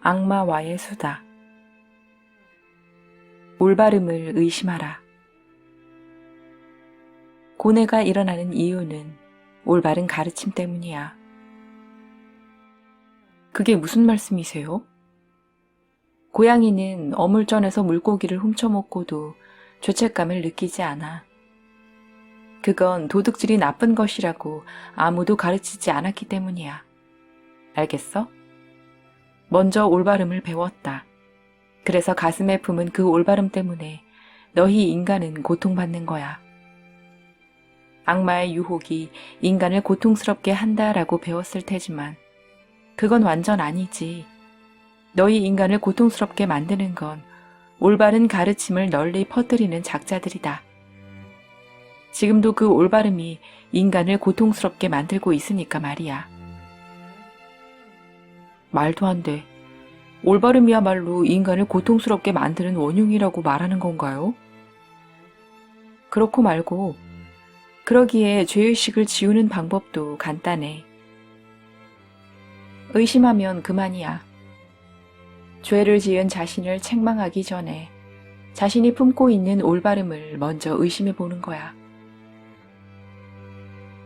악마와의 수다. 올바름을 의심하라. 고뇌가 일어나는 이유는 올바른 가르침 때문이야. 그게 무슨 말씀이세요? 고양이는 어물전에서 물고기를 훔쳐먹고도 죄책감을 느끼지 않아. 그건 도둑질이 나쁜 것이라고 아무도 가르치지 않았기 때문이야. 알겠어? 먼저 올바름을 배웠다. 그래서 가슴에 품은 그 올바름 때문에 너희 인간은 고통받는 거야. 악마의 유혹이 인간을 고통스럽게 한다라고 배웠을 테지만 그건 완전 아니지. 너희 인간을 고통스럽게 만드는 건 올바른 가르침을 널리 퍼뜨리는 작자들이다. 지금도 그 올바름이 인간을 고통스럽게 만들고 있으니까 말이야. 말도 안 돼. 올바름이야말로 인간을 고통스럽게 만드는 원흉이라고 말하는 건가요? 그렇고 말고, 그러기에 죄의식을 지우는 방법도 간단해. 의심하면 그만이야. 죄를 지은 자신을 책망하기 전에 자신이 품고 있는 올바름을 먼저 의심해 보는 거야.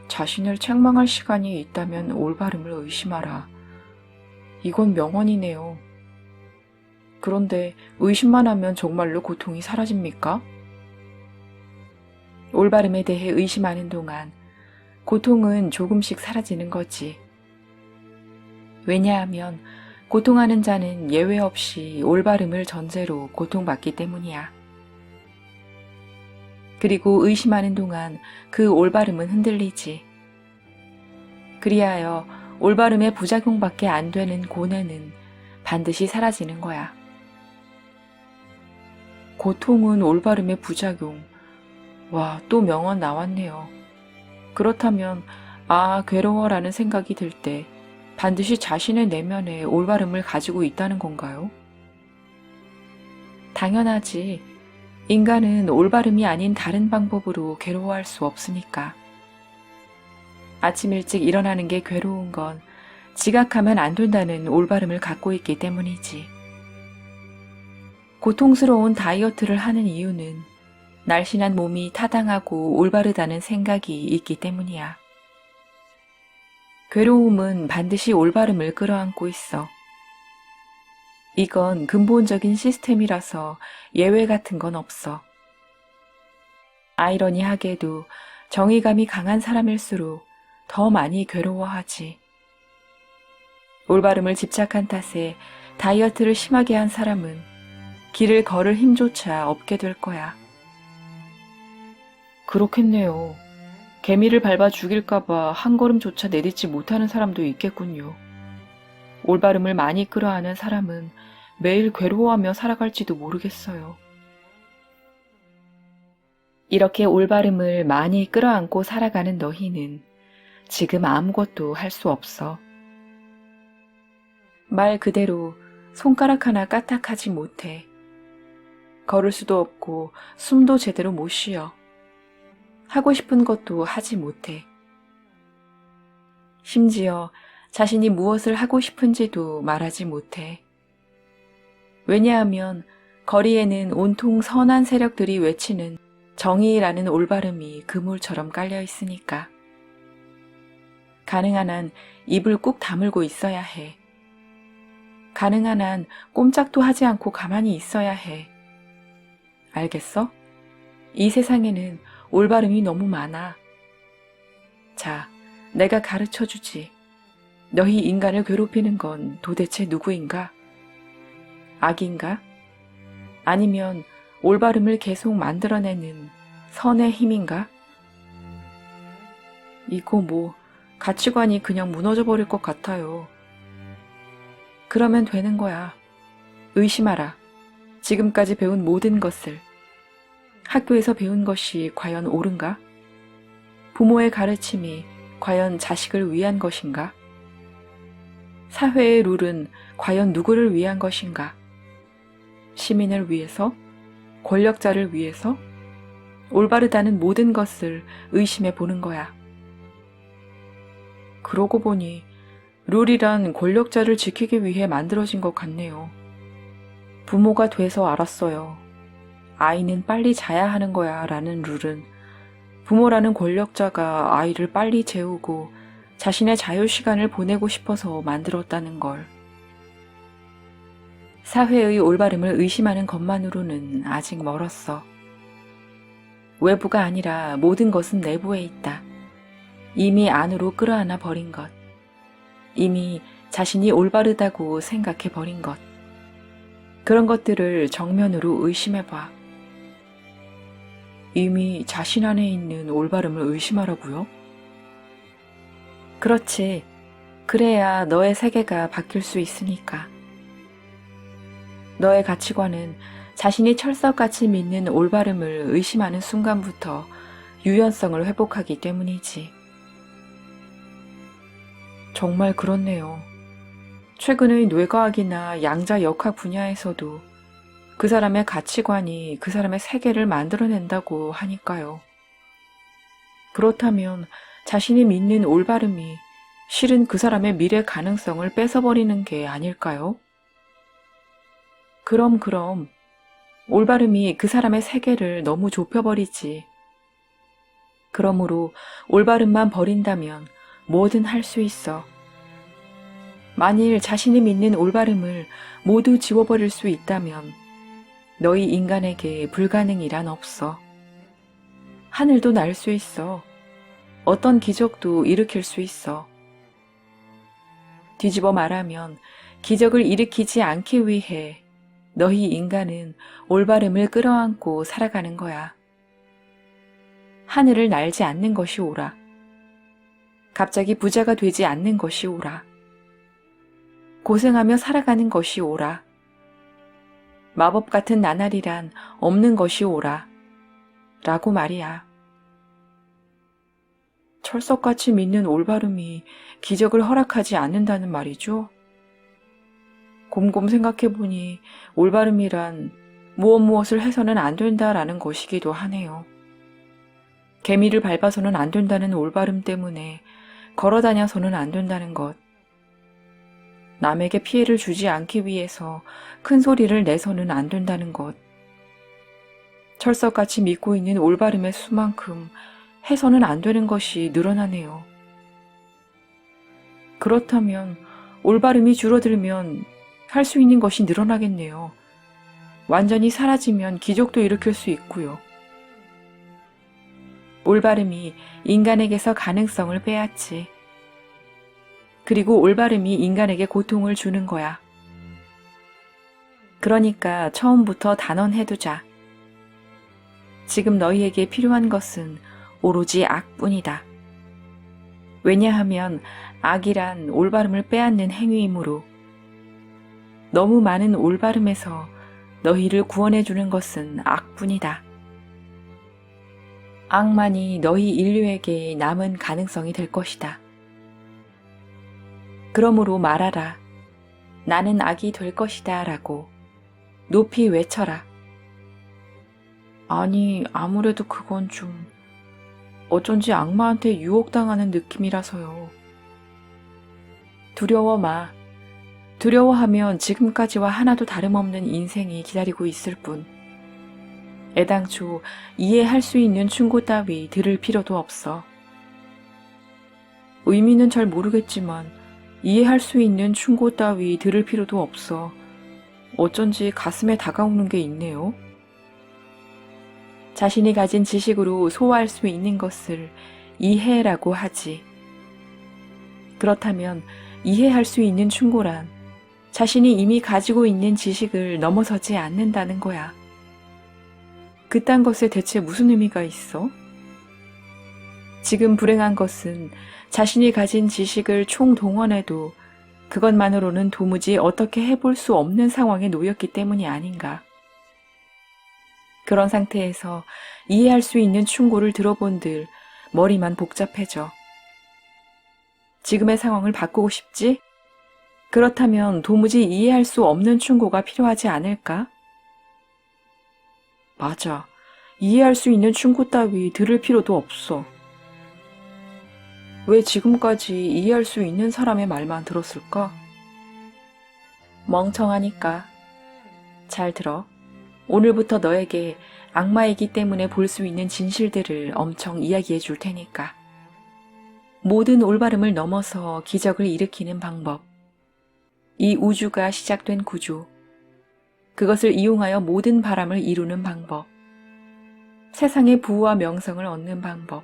자신을 책망할 시간이 있다면 올바름을 의심하라. 이건 명언이네요. 그런데 의심만 하면 정말로 고통이 사라집니까? 올바름에 대해 의심하는 동안 고통은 조금씩 사라지는 거지. 왜냐하면 고통하는 자는 예외 없이 올바름을 전제로 고통받기 때문이야. 그리고 의심하는 동안 그 올바름은 흔들리지. 그리하여 올바름의 부작용밖에 안 되는 고뇌는 반드시 사라지는 거야. 고통은 올바름의 부작용. 와, 또 명언 나왔네요. 그렇다면 괴로워라는 생각이 들 때 반드시 자신의 내면에 올바름을 가지고 있다는 건가요? 당연하지. 인간은 올바름이 아닌 다른 방법으로 괴로워할 수 없으니까. 아침 일찍 일어나는 게 괴로운 건 지각하면 안 된다는 올바름을 갖고 있기 때문이지. 고통스러운 다이어트를 하는 이유는 날씬한 몸이 타당하고 올바르다는 생각이 있기 때문이야. 괴로움은 반드시 올바름을 끌어안고 있어. 이건 근본적인 시스템이라서 예외 같은 건 없어. 아이러니하게도 정의감이 강한 사람일수록 더 많이 괴로워하지. 올바름을 집착한 탓에 다이어트를 심하게 한 사람은 길을 걸을 힘조차 없게 될 거야. 그렇겠네요. 개미를 밟아 죽일까봐 한 걸음조차 내딛지 못하는 사람도 있겠군요. 올바름을 많이 끌어안은 사람은 매일 괴로워하며 살아갈지도 모르겠어요. 이렇게 올바름을 많이 끌어안고 살아가는 너희는 지금 아무것도 할 수 없어. 말 그대로 손가락 하나 까딱하지 못해. 걸을 수도 없고 숨도 제대로 못 쉬어. 하고 싶은 것도 하지 못해. 심지어 자신이 무엇을 하고 싶은지도 말하지 못해. 왜냐하면 거리에는 온통 선한 세력들이 외치는 정의라는 올바름이 그물처럼 깔려 있으니까. 가능한 한 입을 꾹 다물고 있어야 해. 가능한 한 꼼짝도 하지 않고 가만히 있어야 해. 알겠어? 이 세상에는 올바름이 너무 많아. 자, 내가 가르쳐주지. 너희 인간을 괴롭히는 건 도대체 누구인가? 악인가? 아니면 올바름을 계속 만들어내는 선의 힘인가? 이거 가치관이 그냥 무너져버릴 것 같아요. 그러면 되는 거야. 의심하라. 지금까지 배운 모든 것을. 학교에서 배운 것이 과연 옳은가? 부모의 가르침이 과연 자식을 위한 것인가? 사회의 룰은 과연 누구를 위한 것인가? 시민을 위해서? 권력자를 위해서? 올바르다는 모든 것을 의심해 보는 거야. 그러고 보니 룰이란 권력자를 지키기 위해 만들어진 것 같네요. 부모가 돼서 알았어요. 아이는 빨리 자야 하는 거야 라는 룰은 부모라는 권력자가 아이를 빨리 재우고 자신의 자유시간을 보내고 싶어서 만들었다는 걸. 사회의 올바름을 의심하는 것만으로는 아직 멀었어. 외부가 아니라 모든 것은 내부에 있다. 이미 안으로 끌어안아 버린 것. 이미 자신이 올바르다고 생각해 버린 것. 그런 것들을 정면으로 의심해봐. 이미 자신 안에 있는 올바름을 의심하라고요? 그렇지. 그래야 너의 세계가 바뀔 수 있으니까. 너의 가치관은 자신이 철석같이 믿는 올바름을 의심하는 순간부터 유연성을 회복하기 때문이지. 정말 그렇네요. 최근의 뇌과학이나 양자역학 분야에서도 그 사람의 가치관이 그 사람의 세계를 만들어낸다고 하니까요. 그렇다면 자신이 믿는 올바름이 실은 그 사람의 미래 가능성을 뺏어버리는 게 아닐까요? 그럼 올바름이 그 사람의 세계를 너무 좁혀버리지. 그러므로 올바름만 버린다면 뭐든 할 수 있어. 만일 자신이 믿는 올바름을 모두 지워버릴 수 있다면 너희 인간에게 불가능이란 없어. 하늘도 날 수 있어. 어떤 기적도 일으킬 수 있어. 뒤집어 말하면 기적을 일으키지 않기 위해 너희 인간은 올바름을 끌어안고 살아가는 거야. 하늘을 날지 않는 것이 옳아. 갑자기 부자가 되지 않는 것이 옳아. 고생하며 살아가는 것이 옳아. 마법 같은 나날이란 없는 것이 옳아. 라고 말이야. 철석같이 믿는 올바름이 기적을 허락하지 않는다는 말이죠? 곰곰 생각해보니 올바름이란 무엇을 해서는 안 된다라는 것이기도 하네요. 개미를 밟아서는 안 된다는 올바름 때문에 걸어다녀서는 안 된다는 것. 남에게 피해를 주지 않기 위해서 큰 소리를 내서는 안 된다는 것. 철석같이 믿고 있는 올바름의 수만큼 해서는 안 되는 것이 늘어나네요. 그렇다면 올바름이 줄어들면 할 수 있는 것이 늘어나겠네요. 완전히 사라지면 기적도 일으킬 수 있고요. 올바름이 인간에게서 가능성을 빼앗지. 그리고 올바름이 인간에게 고통을 주는 거야. 그러니까 처음부터 단언해두자. 지금 너희에게 필요한 것은 오로지 악뿐이다. 왜냐하면 악이란 올바름을 빼앗는 행위이므로 너무 많은 올바름에서 너희를 구원해주는 것은 악뿐이다. 악만이 너희 인류에게 남은 가능성이 될 것이다. 그러므로 말하라. 나는 악이 될 것이다 라고 높이 외쳐라. 아니, 아무래도 그건 좀 어쩐지 악마한테 유혹당하는 느낌이라서요. 두려워 마. 두려워하면 지금까지와 하나도 다름없는 인생이 기다리고 있을 뿐. 애당초 이해할 수 있는 충고 따위 들을 필요도 없어. 의미는 잘 모르겠지만 이해할 수 있는 충고 따위 들을 필요도 없어. 어쩐지 가슴에 다가오는 게 있네요. 자신이 가진 지식으로 소화할 수 있는 것을 이해라고 하지. 그렇다면 이해할 수 있는 충고란 자신이 이미 가지고 있는 지식을 넘어서지 않는다는 거야. 그딴 것에 대체 무슨 의미가 있어? 지금 불행한 것은 자신이 가진 지식을 총동원해도 그것만으로는 도무지 어떻게 해볼 수 없는 상황에 놓였기 때문이 아닌가. 그런 상태에서 이해할 수 있는 충고를 들어본들 머리만 복잡해져. 지금의 상황을 바꾸고 싶지? 그렇다면 도무지 이해할 수 없는 충고가 필요하지 않을까? 맞아. 이해할 수 있는 충고 따위 들을 필요도 없어. 왜 지금까지 이해할 수 있는 사람의 말만 들었을까? 멍청하니까. 잘 들어. 오늘부터 너에게 악마이기 때문에 볼 수 있는 진실들을 엄청 이야기해 줄 테니까. 모든 올바름을 넘어서 기적을 일으키는 방법. 이 우주가 시작된 구조. 그것을 이용하여 모든 바람을 이루는 방법. 세상의 부와 명성을 얻는 방법.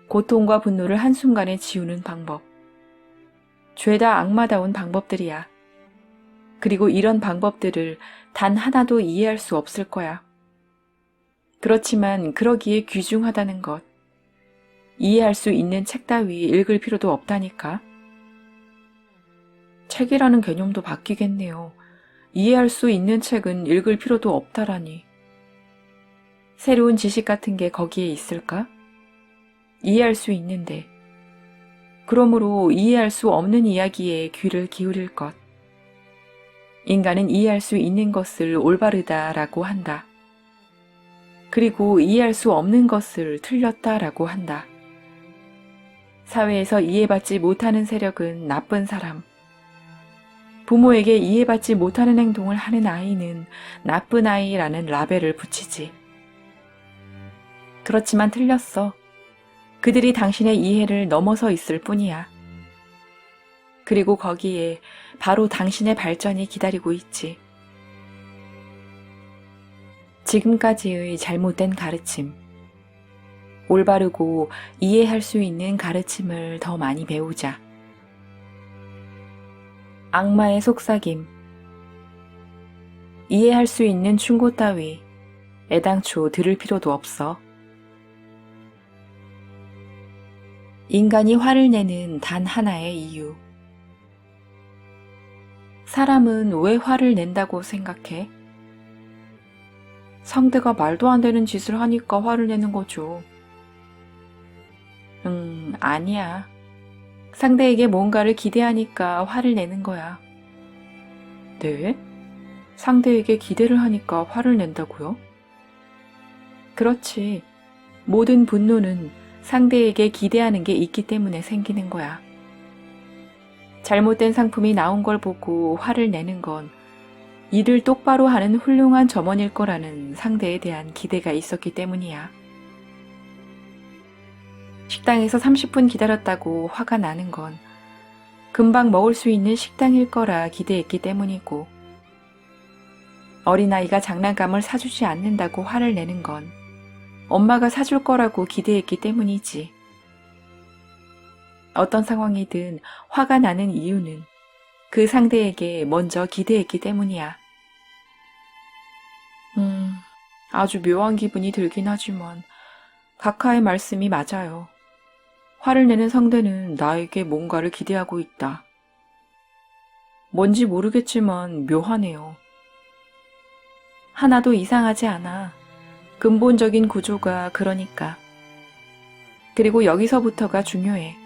고통과 분노를 한순간에 지우는 방법. 죄다 악마다운 방법들이야. 그리고 이런 방법들을 단 하나도 이해할 수 없을 거야. 그렇지만 그러기에 귀중하다는 것. 이해할 수 있는 책 따위 읽을 필요도 없다니까. 책이라는 개념도 바뀌겠네요. 이해할 수 있는 책은 읽을 필요도 없다라니. 새로운 지식 같은 게 거기에 있을까? 이해할 수 있는데. 그러므로 이해할 수 없는 이야기에 귀를 기울일 것. 인간은 이해할 수 있는 것을 올바르다라고 한다. 그리고 이해할 수 없는 것을 틀렸다라고 한다. 사회에서 이해받지 못하는 세력은 나쁜 사람. 부모에게 이해받지 못하는 행동을 하는 아이는 나쁜 아이라는 라벨을 붙이지. 그렇지만 틀렸어. 그들이 당신의 이해를 넘어서 있을 뿐이야. 그리고 거기에 바로 당신의 발전이 기다리고 있지. 지금까지의 잘못된 가르침. 올바르고 이해할 수 있는 가르침을 더 많이 배우자. 악마의 속삭임. 이해할 수 있는 충고 따위 애당초 들을 필요도 없어. 인간이 화를 내는 단 하나의 이유. 사람은 왜 화를 낸다고 생각해? 상대가 말도 안 되는 짓을 하니까 화를 내는 거죠. 아니야. 상대에게 뭔가를 기대하니까 화를 내는 거야. 네? 상대에게 기대를 하니까 화를 낸다고요? 그렇지. 모든 분노는 상대에게 기대하는 게 있기 때문에 생기는 거야. 잘못된 상품이 나온 걸 보고 화를 내는 건 일을 똑바로 하는 훌륭한 점원일 거라는 상대에 대한 기대가 있었기 때문이야. 식당에서 30분 기다렸다고 화가 나는 건 금방 먹을 수 있는 식당일 거라 기대했기 때문이고, 어린아이가 장난감을 사주지 않는다고 화를 내는 건 엄마가 사줄 거라고 기대했기 때문이지. 어떤 상황이든 화가 나는 이유는 그 상대에게 먼저 기대했기 때문이야. 아주 묘한 기분이 들긴 하지만 각하의 말씀이 맞아요. 화를 내는 상대는 나에게 뭔가를 기대하고 있다. 뭔지 모르겠지만 묘하네요. 하나도 이상하지 않아. 근본적인 구조가 그러니까. 그리고 여기서부터가 중요해.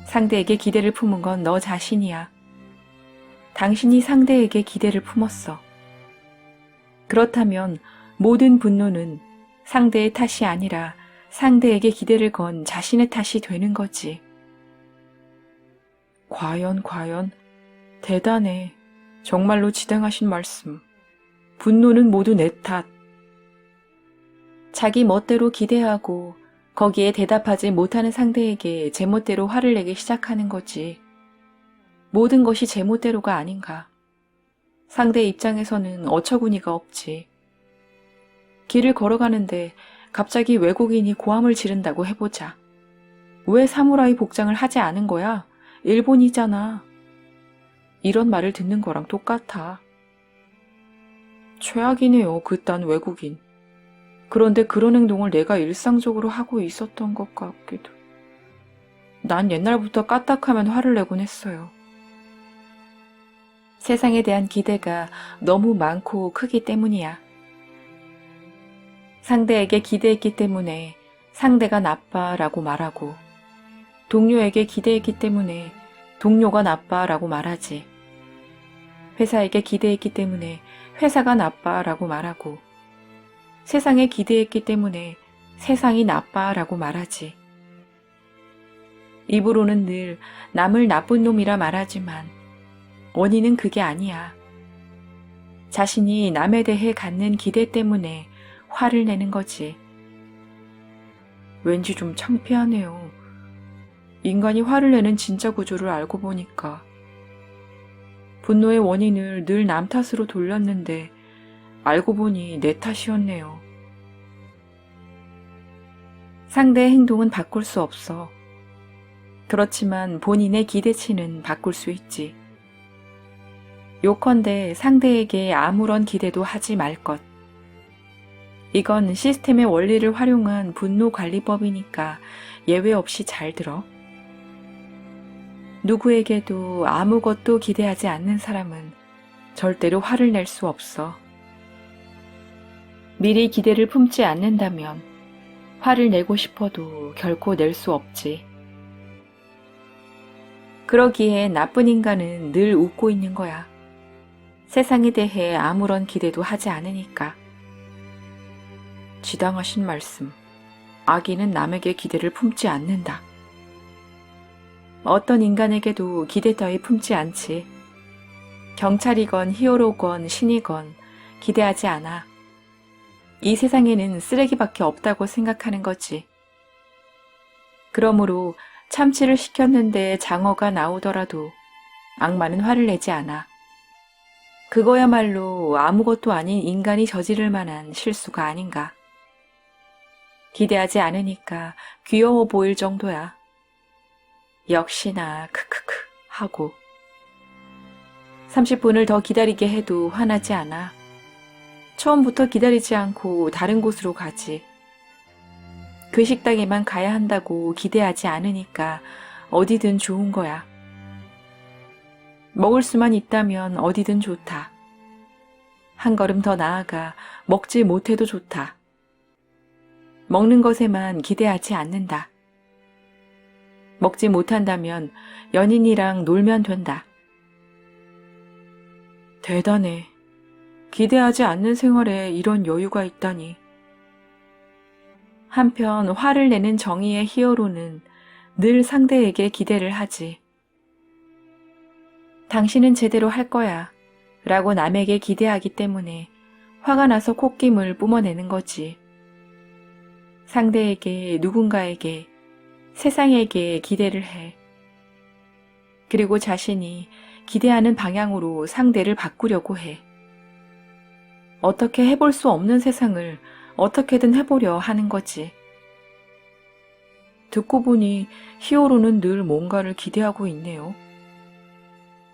상대에게 기대를 품은 건 너 자신이야. 당신이 상대에게 기대를 품었어. 그렇다면 모든 분노는 상대의 탓이 아니라 상대에게 기대를 건 자신의 탓이 되는 거지. 과연 대단해. 정말로 지당하신 말씀. 분노는 모두 내 탓. 자기 멋대로 기대하고 거기에 대답하지 못하는 상대에게 제멋대로 화를 내기 시작하는 거지. 모든 것이 제멋대로가 아닌가. 상대 입장에서는 어처구니가 없지. 길을 걸어가는데 갑자기 외국인이 고함을 지른다고 해보자. 왜 사무라이 복장을 하지 않은 거야? 일본이잖아. 이런 말을 듣는 거랑 똑같아. 최악이네요, 그딴 외국인. 그런데 그런 행동을 내가 일상적으로 하고 있었던 것 같기도. 난 옛날부터 까딱하면 화를 내곤 했어요. 세상에 대한 기대가 너무 많고 크기 때문이야. 상대에게 기대했기 때문에 상대가 나빠라고 말하고, 동료에게 기대했기 때문에 동료가 나빠라고 말하지. 회사에게 기대했기 때문에 회사가 나빠라고 말하고, 세상에 기대했기 때문에 세상이 나빠라고 말하지. 입으로는 늘 남을 나쁜 놈이라 말하지만 원인은 그게 아니야. 자신이 남에 대해 갖는 기대 때문에 화를 내는 거지. 왠지 좀 창피하네요. 인간이 화를 내는 진짜 구조를 알고 보니까 분노의 원인을 늘 남 탓으로 돌렸는데 알고 보니 내 탓이었네요. 상대의 행동은 바꿀 수 없어. 그렇지만 본인의 기대치는 바꿀 수 있지. 요컨대 상대에게 아무런 기대도 하지 말 것. 이건 시스템의 원리를 활용한 분노 관리법이니까 예외 없이 잘 들어. 누구에게도 아무것도 기대하지 않는 사람은 절대로 화를 낼 수 없어. 미리 기대를 품지 않는다면 화를 내고 싶어도 결코 낼 수 없지. 그러기에 나쁜 인간은 늘 웃고 있는 거야. 세상에 대해 아무런 기대도 하지 않으니까. 지당하신 말씀. 악인은 남에게 기대를 품지 않는다. 어떤 인간에게도 기대 따위 품지 않지. 경찰이건 히어로건 신이건 기대하지 않아. 이 세상에는 쓰레기밖에 없다고 생각하는 거지. 그러므로 참치를 시켰는데 장어가 나오더라도 악마는 화를 내지 않아. 그거야말로 아무것도 아닌 인간이 저지를 만한 실수가 아닌가. 기대하지 않으니까 귀여워 보일 정도야. 역시나 크크크 하고 30분을 더 기다리게 해도 화나지 않아. 처음부터 기다리지 않고 다른 곳으로 가지. 그 식당에만 가야 한다고 기대하지 않으니까 어디든 좋은 거야. 먹을 수만 있다면 어디든 좋다. 한 걸음 더 나아가 먹지 못해도 좋다. 먹는 것에만 기대하지 않는다. 먹지 못한다면 연인이랑 놀면 된다. 대단해. 기대하지 않는 생활에 이런 여유가 있다니. 한편 화를 내는 정의의 히어로는 늘 상대에게 기대를 하지. 당신은 제대로 할 거야 라고 남에게 기대하기 때문에 화가 나서 콧김을 뿜어내는 거지. 상대에게, 누군가에게, 세상에게 기대를 해. 그리고 자신이 기대하는 방향으로 상대를 바꾸려고 해. 어떻게 해볼 수 없는 세상을 어떻게든 해보려 하는 거지. 듣고 보니 히어로는 늘 뭔가를 기대하고 있네요.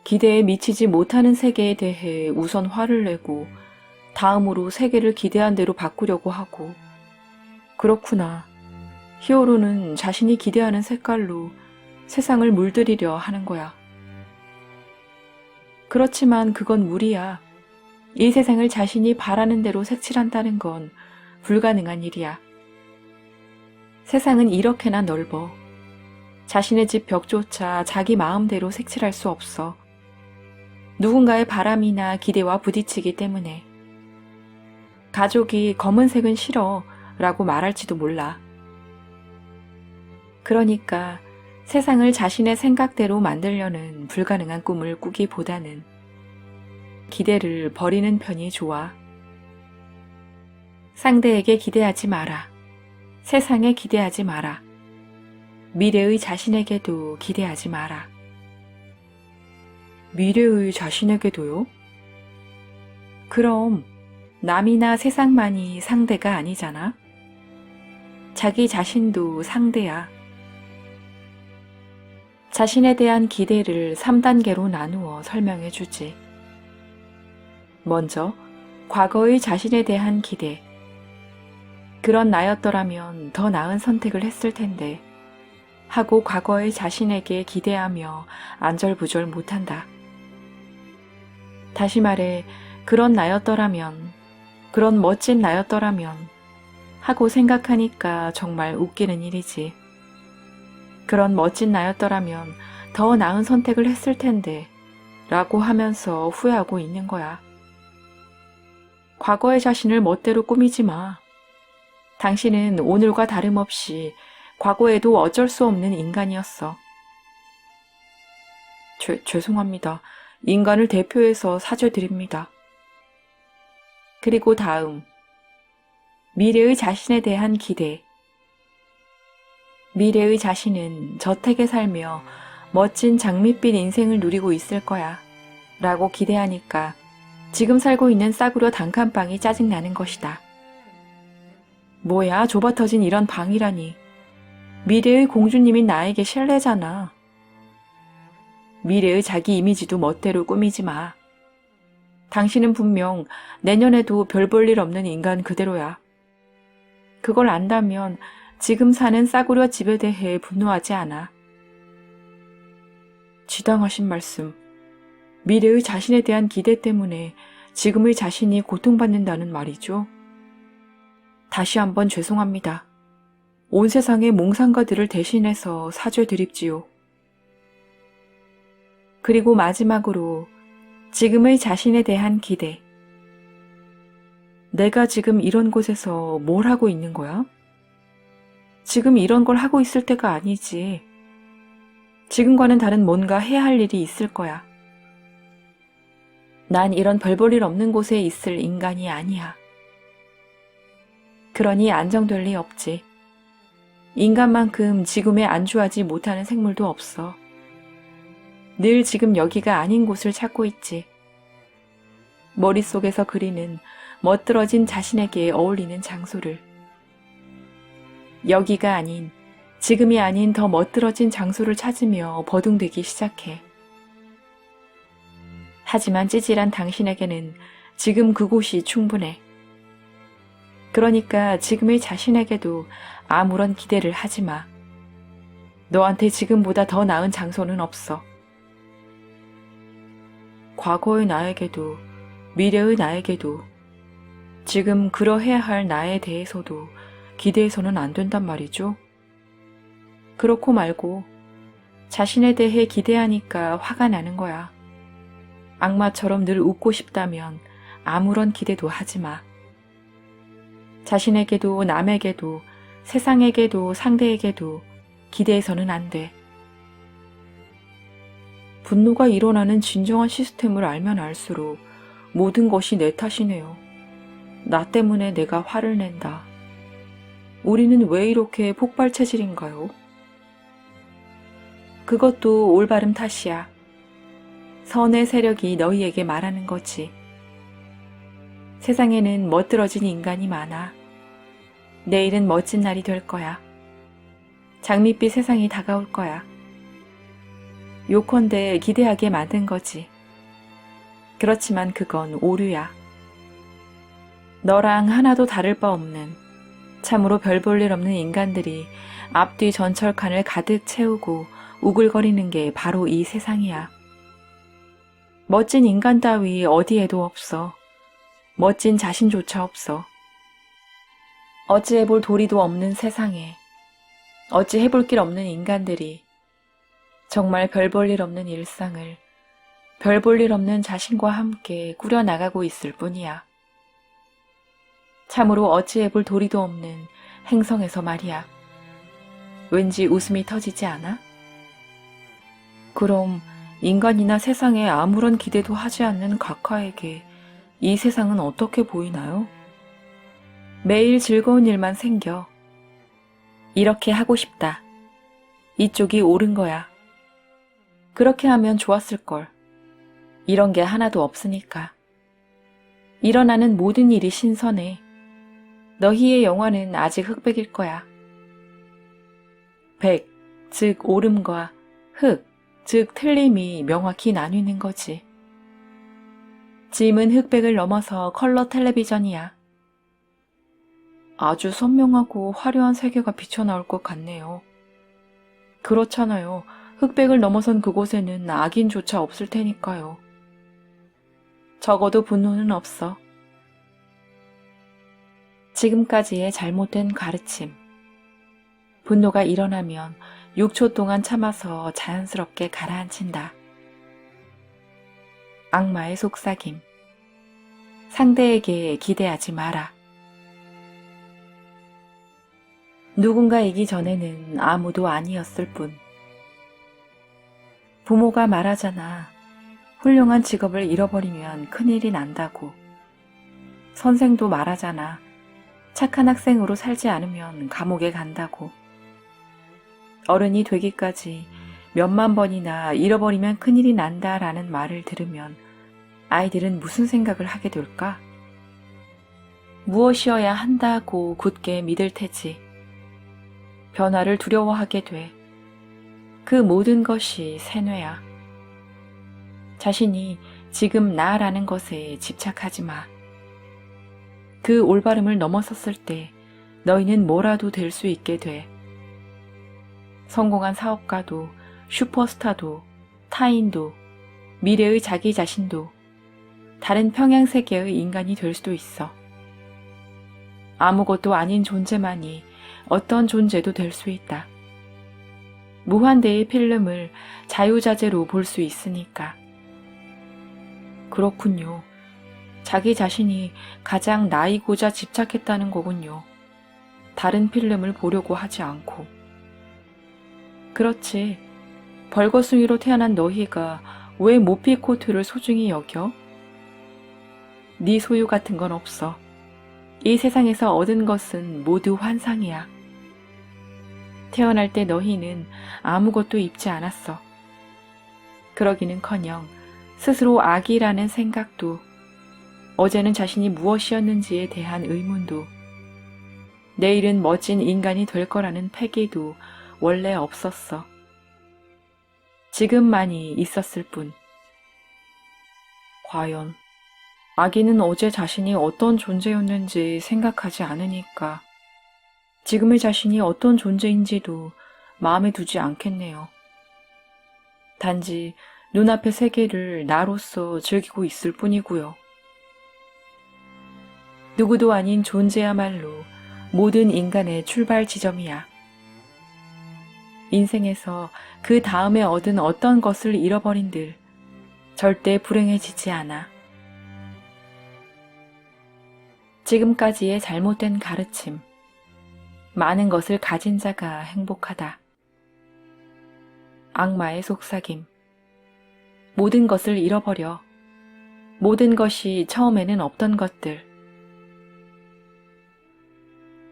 기대에 미치지 못하는 세계에 대해 우선 화를 내고 다음으로 세계를 기대한 대로 바꾸려고 하고. 그렇구나. 히어로는 자신이 기대하는 색깔로 세상을 물들이려 하는 거야. 그렇지만 그건 무리야. 이 세상을 자신이 바라는 대로 색칠한다는 건 불가능한 일이야. 세상은 이렇게나 넓어. 자신의 집 벽조차 자기 마음대로 색칠할 수 없어. 누군가의 바람이나 기대와 부딪히기 때문에. 가족이 검은색은 싫어 라고 말할지도 몰라. 그러니까 세상을 자신의 생각대로 만들려는 불가능한 꿈을 꾸기보다는 기대를 버리는 편이 좋아. 상대에게 기대하지 마라. 세상에 기대하지 마라. 미래의 자신에게도 기대하지 마라. 미래의 자신에게도요? 그럼 남이나 세상만이 상대가 아니잖아. 자기 자신도 상대야. 자신에 대한 기대를 3단계로 나누어 설명해 주지. 먼저, 과거의 자신에 대한 기대. 그런 나였더라면 더 나은 선택을 했을 텐데 하고 과거의 자신에게 기대하며 안절부절 못한다. 다시 말해, 그런 나였더라면, 그런 멋진 나였더라면 하고 생각하니까 정말 웃기는 일이지. 그런 멋진 나였더라면 더 나은 선택을 했을 텐데 라고 하면서 후회하고 있는 거야. 과거의 자신을 멋대로 꾸미지 마. 당신은 오늘과 다름없이 과거에도 어쩔 수 없는 인간이었어. 죄송합니다. 인간을 대표해서 사죄드립니다. 그리고 다음, 미래의 자신에 대한 기대. 미래의 자신은 저택에 살며 멋진 장밋빛 인생을 누리고 있을 거야 라고 기대하니까 지금 살고 있는 싸구려 단칸방이 짜증나는 것이다. 뭐야, 좁아터진 이런 방이라니. 미래의 공주님인 나에게 실례잖아. 미래의 자기 이미지도 멋대로 꾸미지 마. 당신은 분명 내년에도 별 볼 일 없는 인간 그대로야. 그걸 안다면 지금 사는 싸구려 집에 대해 분노하지 않아. 지당하신 말씀. 미래의 자신에 대한 기대 때문에 지금의 자신이 고통받는다는 말이죠. 다시 한번 죄송합니다. 온 세상의 몽상가들을 대신해서 사죄드립지요. 그리고 마지막으로 지금의 자신에 대한 기대. 내가 지금 이런 곳에서 뭘 하고 있는 거야? 지금 이런 걸 하고 있을 때가 아니지. 지금과는 다른 뭔가 해야 할 일이 있을 거야. 난 이런 별 볼 일 없는 곳에 있을 인간이 아니야. 그러니 안정될 리 없지. 인간만큼 지금에 안주하지 못하는 생물도 없어. 늘 지금 여기가 아닌 곳을 찾고 있지. 머릿속에서 그리는 멋들어진 자신에게 어울리는 장소를. 여기가 아닌, 지금이 아닌 더 멋들어진 장소를 찾으며 버둥대기 시작해. 하지만 찌질한 당신에게는 지금 그곳이 충분해. 그러니까 지금의 자신에게도 아무런 기대를 하지 마. 너한테 지금보다 더 나은 장소는 없어. 과거의 나에게도, 미래의 나에게도, 지금 그러해야 할 나에 대해서도 기대해서는 안 된단 말이죠. 그렇고 말고 자신에 대해 기대하니까 화가 나는 거야. 악마처럼 늘 웃고 싶다면 아무런 기대도 하지 마. 자신에게도 남에게도 세상에게도 상대에게도 기대해서는 안 돼. 분노가 일어나는 진정한 시스템을 알면 알수록 모든 것이 내 탓이네요. 나 때문에 내가 화를 낸다. 우리는 왜 이렇게 폭발 체질인가요? 그것도 올바름 탓이야. 선의 세력이 너희에게 말하는 거지. 세상에는 멋들어진 인간이 많아. 내일은 멋진 날이 될 거야. 장밋빛 세상이 다가올 거야. 요컨대 기대하게 만든 거지. 그렇지만 그건 오류야. 너랑 하나도 다를 바 없는, 참으로 별 볼 일 없는 인간들이 앞뒤 전철칸을 가득 채우고 우글거리는 게 바로 이 세상이야. 멋진 인간 따위 어디에도 없어. 멋진 자신조차 없어. 어찌 해볼 도리도 없는 세상에, 어찌 해볼 길 없는 인간들이 정말 별 볼 일 없는 일상을 별 볼 일 없는 자신과 함께 꾸려나가고 있을 뿐이야. 참으로 어찌 해볼 도리도 없는 행성에서 말이야. 왠지 웃음이 터지지 않아? 그럼 인간이나 세상에 아무런 기대도 하지 않는 각하에게 이 세상은 어떻게 보이나요? 매일 즐거운 일만 생겨. 이렇게 하고 싶다. 이쪽이 옳은 거야. 그렇게 하면 좋았을걸. 이런 게 하나도 없으니까. 일어나는 모든 일이 신선해. 너희의 영화는 아직 흑백일 거야. 백, 즉 옳음과 흑, 즉 틀림이 명확히 나뉘는 거지. 짐은 흑백을 넘어서 컬러 텔레비전이야. 아주 선명하고 화려한 세계가 비쳐나올 것 같네요. 그렇잖아요. 흑백을 넘어선 그곳에는 악인조차 없을 테니까요. 적어도 분노는 없어. 지금까지의 잘못된 가르침. 분노가 일어나면 6초 동안 참아서 자연스럽게 가라앉힌다. 악마의 속삭임. 상대에게 기대하지 마라. 누군가이기 전에는 아무도 아니었을 뿐. 부모가 말하잖아. 훌륭한 직업을 잃어버리면 큰일이 난다고. 선생도 말하잖아. 착한 학생으로 살지 않으면 감옥에 간다고. 어른이 되기까지 몇만 번이나 잃어버리면 큰일이 난다라는 말을 들으면 아이들은 무슨 생각을 하게 될까? 무엇이어야 한다고 굳게 믿을 테지. 변화를 두려워하게 돼. 그 모든 것이 세뇌야. 자신이 지금 나라는 것에 집착하지 마. 그 올바름을 넘어섰을 때 너희는 뭐라도 될 수 있게 돼. 성공한 사업가도, 슈퍼스타도, 타인도, 미래의 자기 자신도, 다른 평양세계의 인간이 될 수도 있어. 아무것도 아닌 존재만이 어떤 존재도 될 수 있다. 무한대의 필름을 자유자재로 볼 수 있으니까. 그렇군요. 자기 자신이 가장 나이고자 집착했다는 거군요. 다른 필름을 보려고 하지 않고. 그렇지. 벌거숭이로 태어난 너희가 왜 모피 코트를 소중히 여겨? 네 소유 같은 건 없어. 이 세상에서 얻은 것은 모두 환상이야. 태어날 때 너희는 아무것도 입지 않았어. 그러기는커녕 스스로 악이라는 생각도, 어제는 자신이 무엇이었는지에 대한 의문도, 내일은 멋진 인간이 될 거라는 패기도 원래 없었어. 지금만이 있었을 뿐. 과연 아기는 어제 자신이 어떤 존재였는지 생각하지 않으니까 지금의 자신이 어떤 존재인지도 마음에 두지 않겠네요. 단지 눈앞의 세계를 나로서 즐기고 있을 뿐이고요. 누구도 아닌 존재야말로 모든 인간의 출발 지점이야. 인생에서 그 다음에 얻은 어떤 것을 잃어버린들 절대 불행해지지 않아. 지금까지의 잘못된 가르침, 많은 것을 가진 자가 행복하다. 악마의 속삭임, 모든 것을 잃어버려. 모든 것이 처음에는 없던 것들.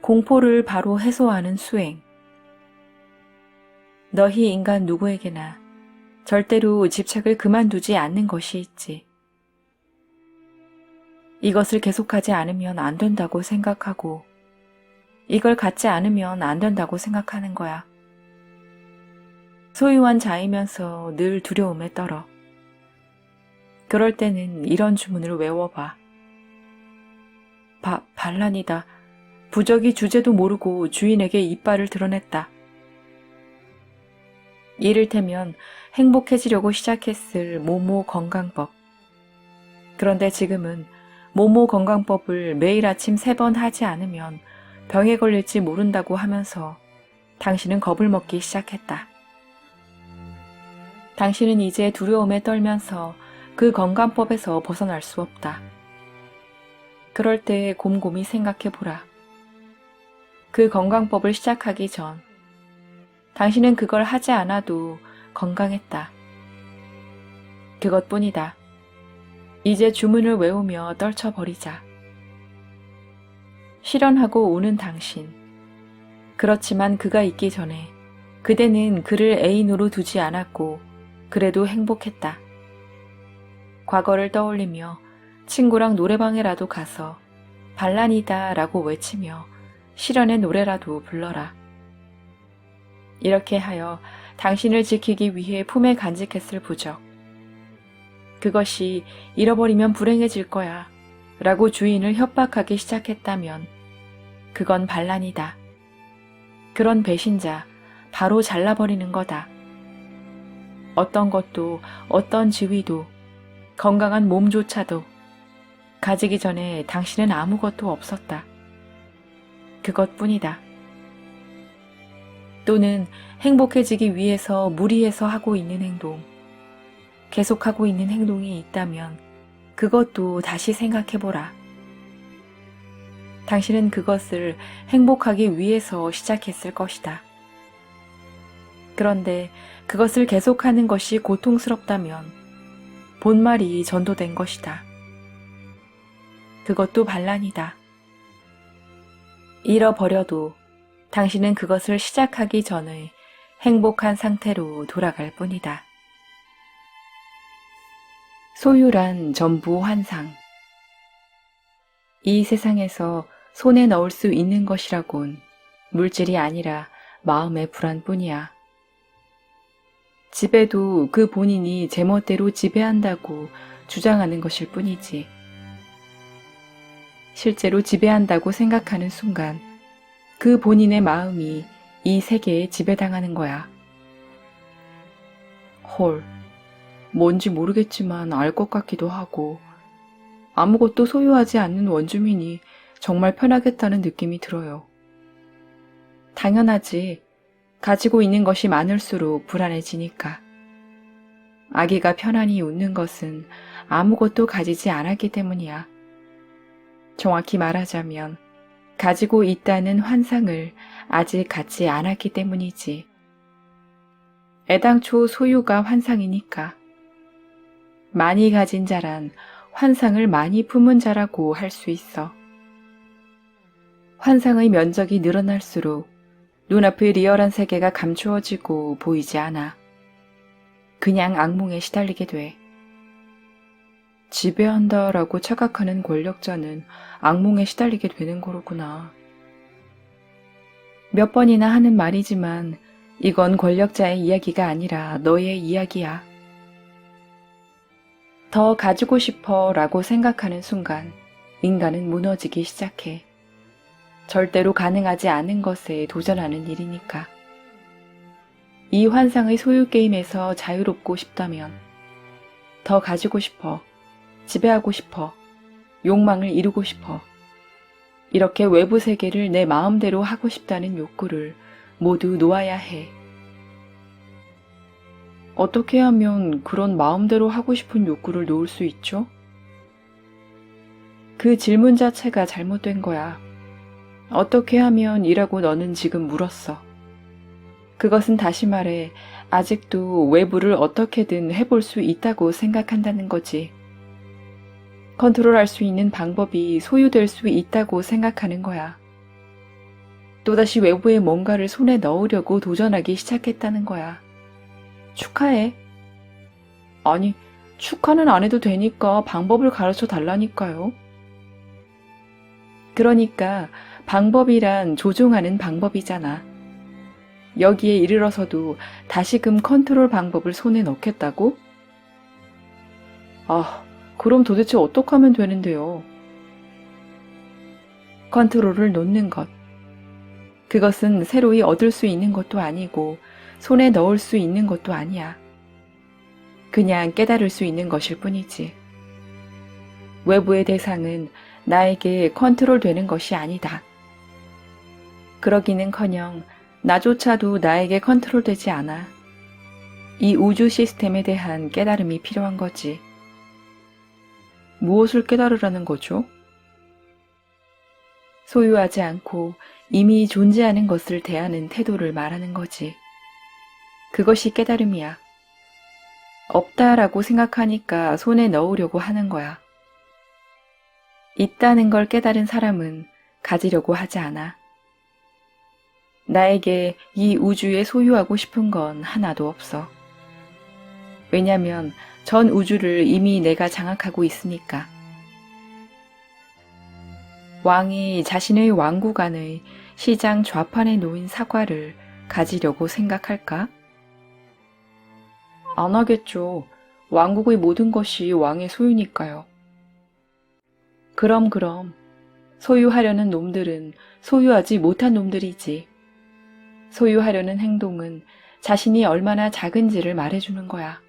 공포를 바로 해소하는 수행. 너희 인간 누구에게나 절대로 집착을 그만두지 않는 것이 있지. 이것을 계속하지 않으면 안 된다고 생각하고, 이걸 갖지 않으면 안 된다고 생각하는 거야. 소유한 자이면서 늘 두려움에 떨어. 그럴 때는 이런 주문을 외워봐. 반란이다. 부적이 주제도 모르고 주인에게 이빨을 드러냈다. 이를테면 행복해지려고 시작했을 모모 건강법. 그런데 지금은 모모 건강법을 매일 아침 3번 하지 않으면 병에 걸릴지 모른다고 하면서 당신은 겁을 먹기 시작했다. 당신은 이제 두려움에 떨면서 그 건강법에서 벗어날 수 없다. 그럴 때 곰곰이 생각해보라. 그 건강법을 시작하기 전 당신은 그걸 하지 않아도 건강했다. 그것뿐이다. 이제 주문을 외우며 떨쳐버리자. 실현하고 우는 당신. 그렇지만 그가 있기 전에 그대는 그를 애인으로 두지 않았고 그래도 행복했다. 과거를 떠올리며 친구랑 노래방에라도 가서 반란이다 라고 외치며 실현의 노래라도 불러라. 이렇게 하여 당신을 지키기 위해 품에 간직했을 부적. 그것이 잃어버리면 불행해질 거야 라고 주인을 협박하기 시작했다면 그건 반란이다. 그런 배신자 바로 잘라버리는 거다. 어떤 것도 어떤 지위도 건강한 몸조차도 가지기 전에 당신은 아무것도 없었다. 그것뿐이다. 또는 행복해지기 위해서 무리해서 하고 있는 행동, 계속하고 있는 행동이 있다면 그것도 다시 생각해보라. 당신은 그것을 행복하기 위해서 시작했을 것이다. 그런데 그것을 계속하는 것이 고통스럽다면 본말이 전도된 것이다. 그것도 반란이다. 잃어버려도 당신은 그것을 시작하기 전의 행복한 상태로 돌아갈 뿐이다. 소유란 전부 환상. 이 세상에서 손에 넣을 수 있는 것이라곤 물질이 아니라 마음의 불안뿐이야. 지배도 그 본인이 제멋대로 지배한다고 주장하는 것일 뿐이지. 실제로 지배한다고 생각하는 순간 그 본인의 마음이 이 세계에 지배당하는 거야. 헐, 뭔지 모르겠지만 알 것 같기도 하고 아무것도 소유하지 않는 원주민이 정말 편하겠다는 느낌이 들어요. 당연하지. 가지고 있는 것이 많을수록 불안해지니까. 아기가 편안히 웃는 것은 아무것도 가지지 않았기 때문이야. 정확히 말하자면 가지고 있다는 환상을 아직 갖지 않았기 때문이지. 애당초 소유가 환상이니까. 많이 가진 자란 환상을 많이 품은 자라고 할 수 있어. 환상의 면적이 늘어날수록 눈앞의 리얼한 세계가 감추어지고 보이지 않아. 그냥 악몽에 시달리게 돼. 지배한다라고 착각하는 권력자는 악몽에 시달리게 되는 거로구나. 몇 번이나 하는 말이지만 이건 권력자의 이야기가 아니라 너의 이야기야. 더 가지고 싶어 라고 생각하는 순간 인간은 무너지기 시작해. 절대로 가능하지 않은 것에 도전하는 일이니까. 이 환상의 소유 게임에서 자유롭고 싶다면 더 가지고 싶어, 지배하고 싶어, 욕망을 이루고 싶어. 이렇게 외부 세계를 내 마음대로 하고 싶다는 욕구를 모두 놓아야 해. 어떻게 하면 그런 마음대로 하고 싶은 욕구를 놓을 수 있죠? 그 질문 자체가 잘못된 거야. 어떻게 하면 이라고 너는 지금 물었어. 그것은 다시 말해 아직도 외부를 어떻게든 해볼 수 있다고 생각한다는 거지. 컨트롤할 수 있는 방법이 소유될 수 있다고 생각하는 거야. 또다시 외부의 뭔가를 손에 넣으려고 도전하기 시작했다는 거야. 축하해. 아니, 축하는 안 해도 되니까 방법을 가르쳐 달라니까요. 그러니까 방법이란 조종하는 방법이잖아. 여기에 이르러서도 다시금 컨트롤 방법을 손에 넣겠다고? 아, 그럼 도대체 어떻게 하면 되는데요? 컨트롤을 놓는 것. 그것은 새로이 얻을 수 있는 것도 아니고 손에 넣을 수 있는 것도 아니야. 그냥 깨달을 수 있는 것일 뿐이지. 외부의 대상은 나에게 컨트롤되는 것이 아니다. 그러기는커녕 나조차도 나에게 컨트롤되지 않아. 이 우주 시스템에 대한 깨달음이 필요한 거지. 무엇을 깨달으라는 거죠? 소유하지 않고 이미 존재하는 것을 대하는 태도를 말하는 거지. 그것이 깨달음이야. 없다라고 생각하니까 손에 넣으려고 하는 거야. 있다는 걸 깨달은 사람은 가지려고 하지 않아. 나에게 이 우주에 소유하고 싶은 건 하나도 없어. 왜냐면 전 우주를 이미 내가 장악하고 있으니까. 왕이 자신의 왕국 안의 시장 좌판에 놓인 사과를 가지려고 생각할까? 안 하겠죠. 왕국의 모든 것이 왕의 소유니까요. 그럼 소유하려는 놈들은 소유하지 못한 놈들이지. 소유하려는 행동은 자신이 얼마나 작은지를 말해주는 거야.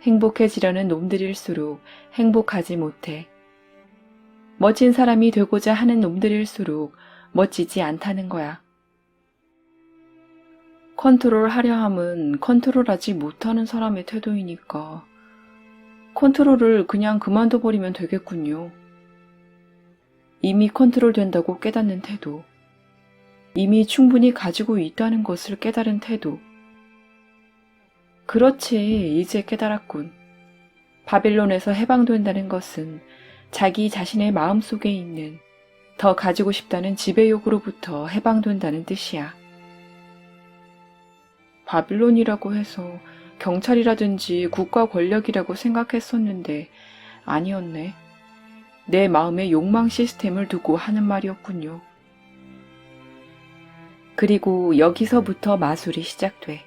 행복해지려는 놈들일수록 행복하지 못해. 멋진 사람이 되고자 하는 놈들일수록 멋지지 않다는 거야. 컨트롤하려 함은 컨트롤하지 못하는 사람의 태도이니까 컨트롤을 그냥 그만둬버리면 되겠군요. 이미 컨트롤된다고 깨닫는 태도, 이미 충분히 가지고 있다는 것을 깨달은 태도. 그렇지, 이제 깨달았군. 바빌론에서 해방된다는 것은 자기 자신의 마음속에 있는 더 가지고 싶다는 지배욕으로부터 해방된다는 뜻이야. 바빌론이라고 해서 경찰이라든지 국가 권력이라고 생각했었는데 아니었네. 내 마음의 욕망 시스템을 두고 하는 말이었군요. 그리고 여기서부터 마술이 시작돼.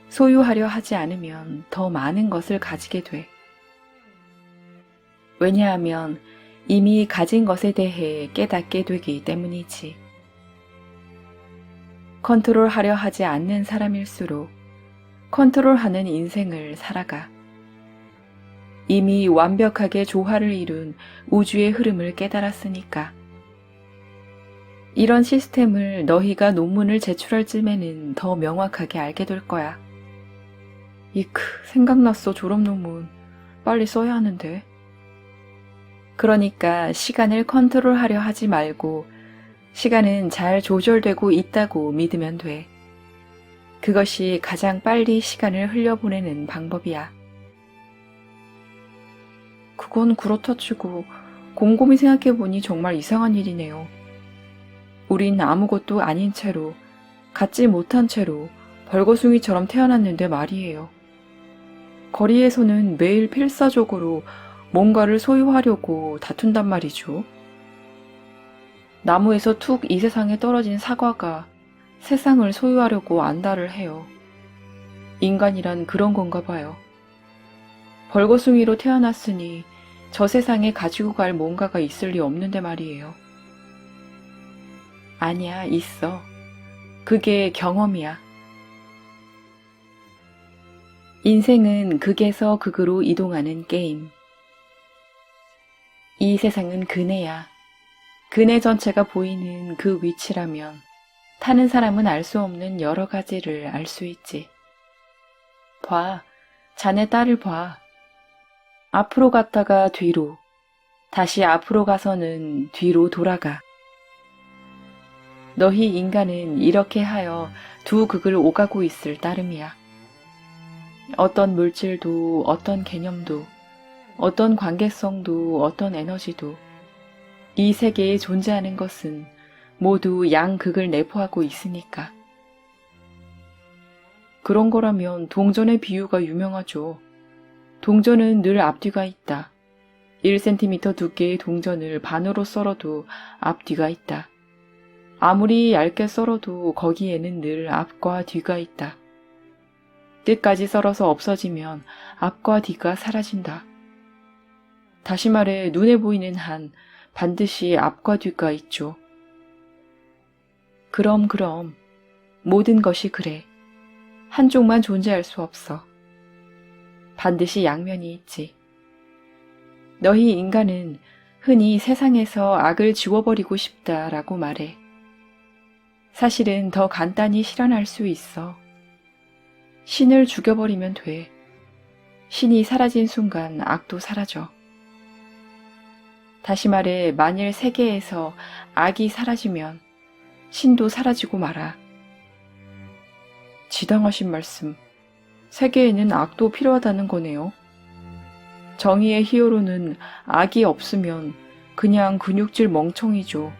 소유하려 하지 않으면 더 많은 것을 가지게 돼. 왜냐하면 이미 가진 것에 대해 깨닫게 되기 때문이지. 컨트롤하려 하지 않는 사람일수록 컨트롤하는 인생을 살아가. 이미 완벽하게 조화를 이룬 우주의 흐름을 깨달았으니까. 이런 시스템을 너희가 논문을 제출할 쯤에는 더 명확하게 알게 될 거야. 이크, 생각났어, 졸업 논문. 빨리 써야 하는데. 그러니까 시간을 컨트롤하려 하지 말고 시간은 잘 조절되고 있다고 믿으면 돼. 그것이 가장 빨리 시간을 흘려보내는 방법이야. 그건 그렇다 치고 곰곰이 생각해보니 정말 이상한 일이네요. 우린 아무것도 아닌 채로, 갖지 못한 채로 벌거숭이처럼 태어났는데 말이에요. 거리에서는 매일 필사적으로 뭔가를 소유하려고 다툰단 말이죠. 나무에서 툭 이 세상에 떨어진 사과가 세상을 소유하려고 안달을 해요. 인간이란 그런 건가 봐요. 벌거숭이로 태어났으니 저 세상에 가지고 갈 뭔가가 있을 리 없는데 말이에요. 아니야, 있어. 그게 경험이야. 인생은 극에서 극으로 이동하는 게임. 이 세상은 그네야. 그네 전체가 보이는 그 위치라면 타는 사람은 알 수 없는 여러 가지를 알 수 있지. 봐, 자네 딸을 봐. 앞으로 갔다가 뒤로, 다시 앞으로 가서는 뒤로 돌아가. 너희 인간은 이렇게 하여 두 극을 오가고 있을 따름이야. 어떤 물질도, 어떤 개념도, 어떤 관계성도, 어떤 에너지도 이 세계에 존재하는 것은 모두 양극을 내포하고 있으니까. 그런 거라면 동전의 비유가 유명하죠. 동전은 늘 앞뒤가 있다. 1cm 두께의 동전을 반으로 썰어도 앞뒤가 있다. 아무리 얇게 썰어도 거기에는 늘 앞과 뒤가 있다. 끝까지 썰어서 없어지면 앞과 뒤가 사라진다. 다시 말해 눈에 보이는 한 반드시 앞과 뒤가 있죠. 그럼 모든 것이 그래. 한쪽만 존재할 수 없어. 반드시 양면이 있지. 너희 인간은 흔히 세상에서 악을 지워버리고 싶다라고 말해. 사실은 더 간단히 실현할 수 있어. 신을 죽여버리면 돼. 신이 사라진 순간 악도 사라져. 다시 말해 만일 세계에서 악이 사라지면 신도 사라지고 말아. 지당하신 말씀. 세계에는 악도 필요하다는 거네요. 정의의 히어로는 악이 없으면 그냥 근육질 멍청이죠.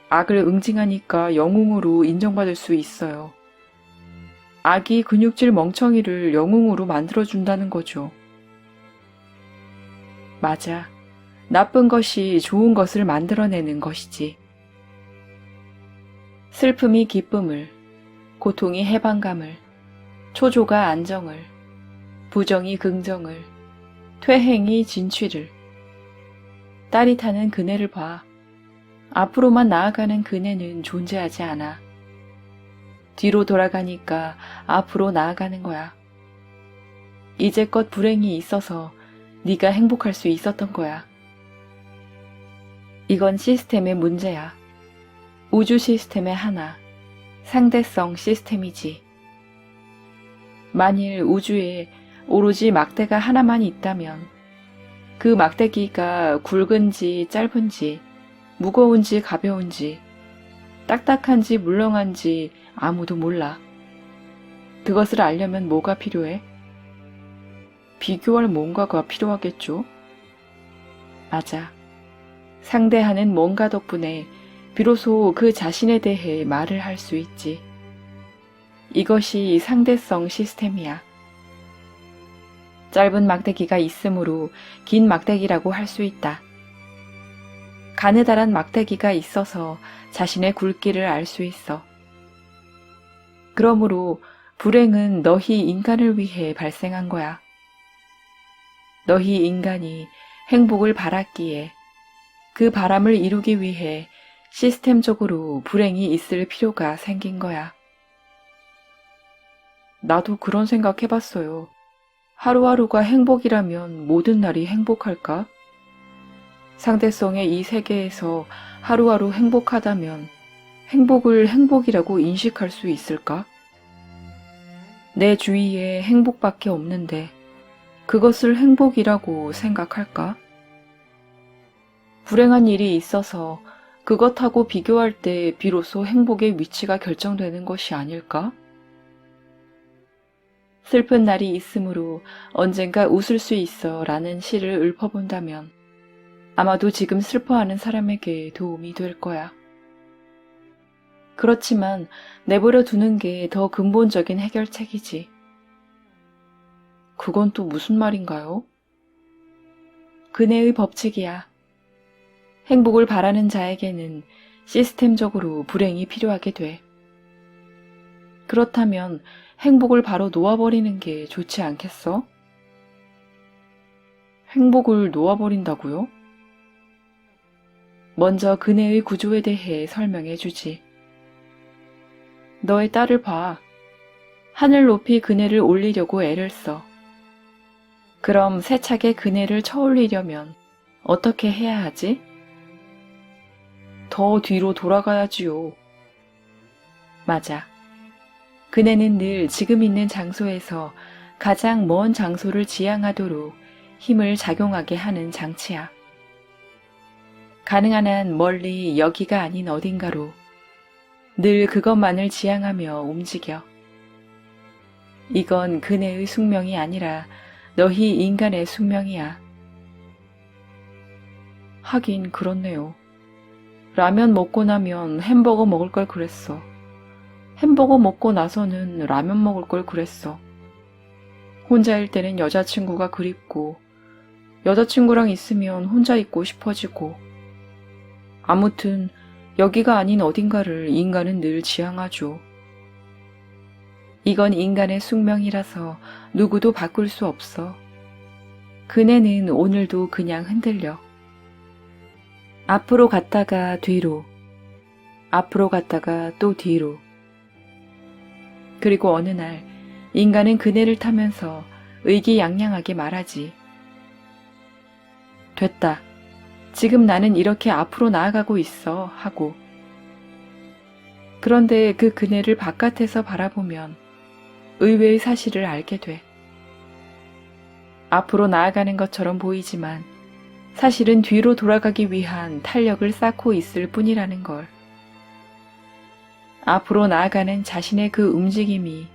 악을 응징하니까 영웅으로 인정받을 수 있어요. 악이 근육질 멍청이를 영웅으로 만들어준다는 거죠. 맞아. 나쁜 것이 좋은 것을 만들어내는 것이지. 슬픔이 기쁨을, 고통이 해방감을, 초조가 안정을, 부정이 긍정을, 퇴행이 진취를. 딸이 타는 그네를 봐. 앞으로만 나아가는 그네는 존재하지 않아. 뒤로 돌아가니까 앞으로 나아가는 거야. 이제껏 불행이 있어서 네가 행복할 수 있었던 거야. 이건 시스템의 문제야. 우주 시스템의 하나, 상대성 시스템이지. 만일 우주에 오로지 막대가 하나만 있다면 그 막대기가 굵은지 짧은지, 무거운지 가벼운지, 딱딱한지 물렁한지 아무도 몰라. 그것을 알려면 뭐가 필요해? 비교할 뭔가가 필요하겠죠? 맞아. 상대하는 뭔가 덕분에 비로소 그 자신에 대해 말을 할 수 있지. 이것이 상대성 시스템이야. 짧은 막대기가 있으므로 긴 막대기라고 할 수 있다. 가느다란 막대기가 있어서 자신의 굵기를 알 수 있어. 그러므로 불행은 너희 인간을 위해 발생한 거야. 너희 인간이 행복을 바랐기에 그 바람을 이루기 위해 시스템적으로 불행이 있을 필요가 생긴 거야. 나도 그런 생각 해봤어요. 하루하루가 행복이라면 모든 날이 행복할까? 상대성의 이 세계에서 하루하루 행복하다면 행복을 행복이라고 인식할 수 있을까? 내 주위에 행복밖에 없는데 그것을 행복이라고 생각할까? 불행한 일이 있어서 그것하고 비교할 때 비로소 행복의 위치가 결정되는 것이 아닐까? 슬픈 날이 있으므로 언젠가 웃을 수 있어 라는 시를 읊어본다면 아마도 지금 슬퍼하는 사람에게 도움이 될 거야. 그렇지만 내버려 두는 게 더 근본적인 해결책이지. 그건 또 무슨 말인가요? 근해의 법칙이야. 행복을 바라는 자에게는 시스템적으로 불행이 필요하게 돼. 그렇다면 행복을 바로 놓아버리는 게 좋지 않겠어? 행복을 놓아버린다고요? 먼저 근해의 구조에 대해 설명해 주지. 너의 딸을 봐. 하늘 높이 그네를 올리려고 애를 써. 그럼 세차게 그네를 쳐올리려면 어떻게 해야 하지? 더 뒤로 돌아가야지요. 맞아. 그네는 늘 지금 있는 장소에서 가장 먼 장소를 지향하도록 힘을 작용하게 하는 장치야. 가능한 한 멀리 여기가 아닌 어딘가로 늘 그것만을 지향하며 움직여. 이건 그네의 숙명이 아니라 너희 인간의 숙명이야. 하긴 그렇네요. 라면 먹고 나면 햄버거 먹을 걸 그랬어. 햄버거 먹고 나서는 라면 먹을 걸 그랬어. 혼자일 때는 여자친구가 그립고 여자친구랑 있으면 혼자 있고 싶어지고 아무튼 여기가 아닌 어딘가를 인간은 늘 지향하죠. 이건 인간의 숙명이라서 누구도 바꿀 수 없어. 그네는 오늘도 그냥 흔들려. 앞으로 갔다가 뒤로, 앞으로 갔다가 또 뒤로. 그리고 어느 날 인간은 그네를 타면서 의기양양하게 말하지. 됐다. 지금 나는 이렇게 앞으로 나아가고 있어 하고. 그런데 그 그네를 바깥에서 바라보면 의외의 사실을 알게 돼. 앞으로 나아가는 것처럼 보이지만 사실은 뒤로 돌아가기 위한 탄력을 쌓고 있을 뿐이라는 걸. 앞으로 나아가는 자신의 그 움직임이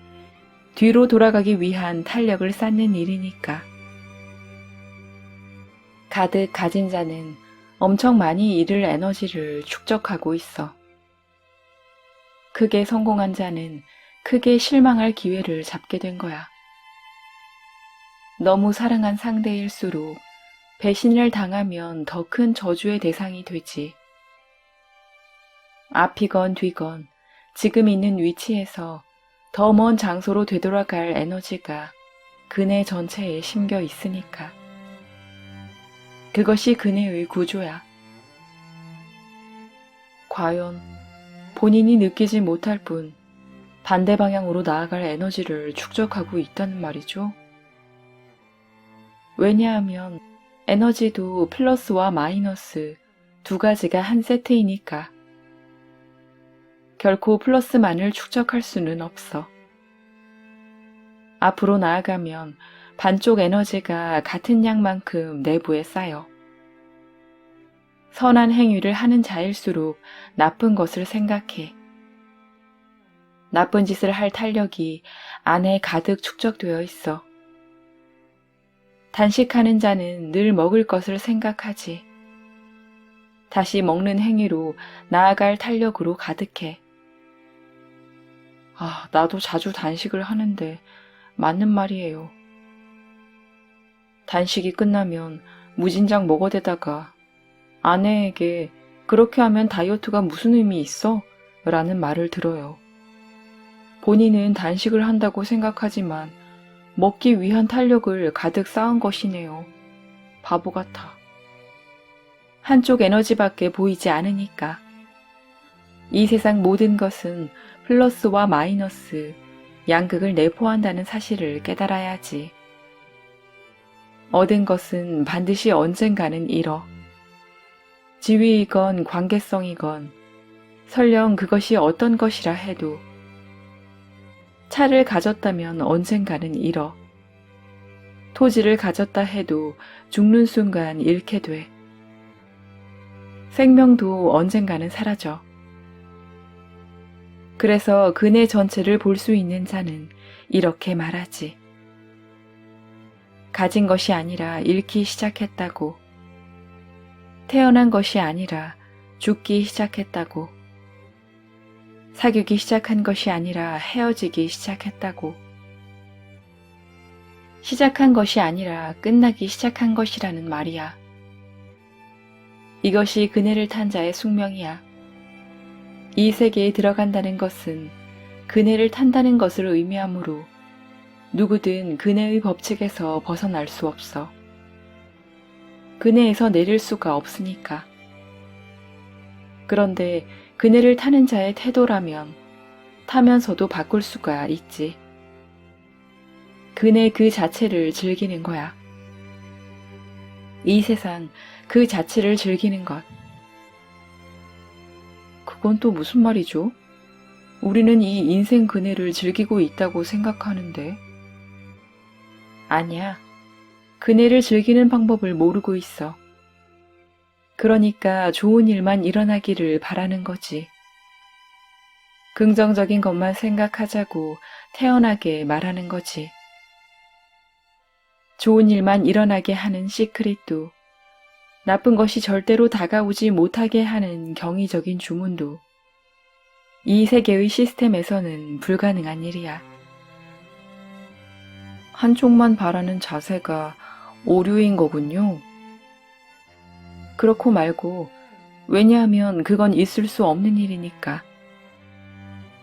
뒤로 돌아가기 위한 탄력을 쌓는 일이니까. 가득 가진 자는 엄청 많이 잃을 에너지를 축적하고 있어. 크게 성공한 자는 크게 실망할 기회를 잡게 된 거야. 너무 사랑한 상대일수록 배신을 당하면 더 큰 저주의 대상이 되지. 앞이건 뒤건 지금 있는 위치에서 더 먼 장소로 되돌아갈 에너지가 그네 전체에 심겨 있으니까. 그것이 그네의 구조야. 과연 본인이 느끼지 못할 뿐 반대 방향으로 나아갈 에너지를 축적하고 있다는 말이죠. 왜냐하면 에너지도 플러스와 마이너스 두 가지가 한 세트이니까. 결코 플러스만을 축적할 수는 없어. 앞으로 나아가면 반쪽 에너지가 같은 양만큼 내부에 쌓여. 선한 행위를 하는 자일수록 나쁜 것을 생각해. 나쁜 짓을 할 탄력이 안에 가득 축적되어 있어. 단식하는 자는 늘 먹을 것을 생각하지. 다시 먹는 행위로 나아갈 탄력으로 가득해. 나도 자주 단식을 하는데 맞는 말이에요. 단식이 끝나면 무진장 먹어대다가 아내에게 그렇게 하면 다이어트가 무슨 의미 있어? 라는 말을 들어요. 본인은 단식을 한다고 생각하지만 먹기 위한 탄력을 가득 쌓은 것이네요. 바보 같아. 한쪽 에너지밖에 보이지 않으니까. 이 세상 모든 것은 플러스와 마이너스, 양극을 내포한다는 사실을 깨달아야지. 얻은 것은 반드시 언젠가는 잃어. 지위이건 관계성이건 설령 그것이 어떤 것이라 해도 차를 가졌다면 언젠가는 잃어. 토지를 가졌다 해도 죽는 순간 잃게 돼. 생명도 언젠가는 사라져. 그래서 그네 전체를 볼 수 있는 자는 이렇게 말하지. 가진 것이 아니라 잃기 시작했다고. 태어난 것이 아니라 죽기 시작했다고. 사귀기 시작한 것이 아니라 헤어지기 시작했다고. 시작한 것이 아니라 끝나기 시작한 것이라는 말이야. 이것이 그네를 탄 자의 숙명이야. 이 세계에 들어간다는 것은 그네를 탄다는 것을 의미하므로 누구든 그네의 법칙에서 벗어날 수 없어. 그네에서 내릴 수가 없으니까. 그런데 그네를 타는 자의 태도라면 타면서도 바꿀 수가 있지. 그네 그 자체를 즐기는 거야. 이 세상 그 자체를 즐기는 것. 그건 또 무슨 말이죠? 우리는 이 인생 그네를 즐기고 있다고 생각하는데. 아니야. 그네를 즐기는 방법을 모르고 있어. 그러니까 좋은 일만 일어나기를 바라는 거지. 긍정적인 것만 생각하자고 태연하게 말하는 거지. 좋은 일만 일어나게 하는 시크릿도, 나쁜 것이 절대로 다가오지 못하게 하는 경이적인 주문도 이 세계의 시스템에서는 불가능한 일이야. 한쪽만 바라는 자세가 오류인 거군요. 그렇고 말고, 왜냐하면 그건 있을 수 없는 일이니까.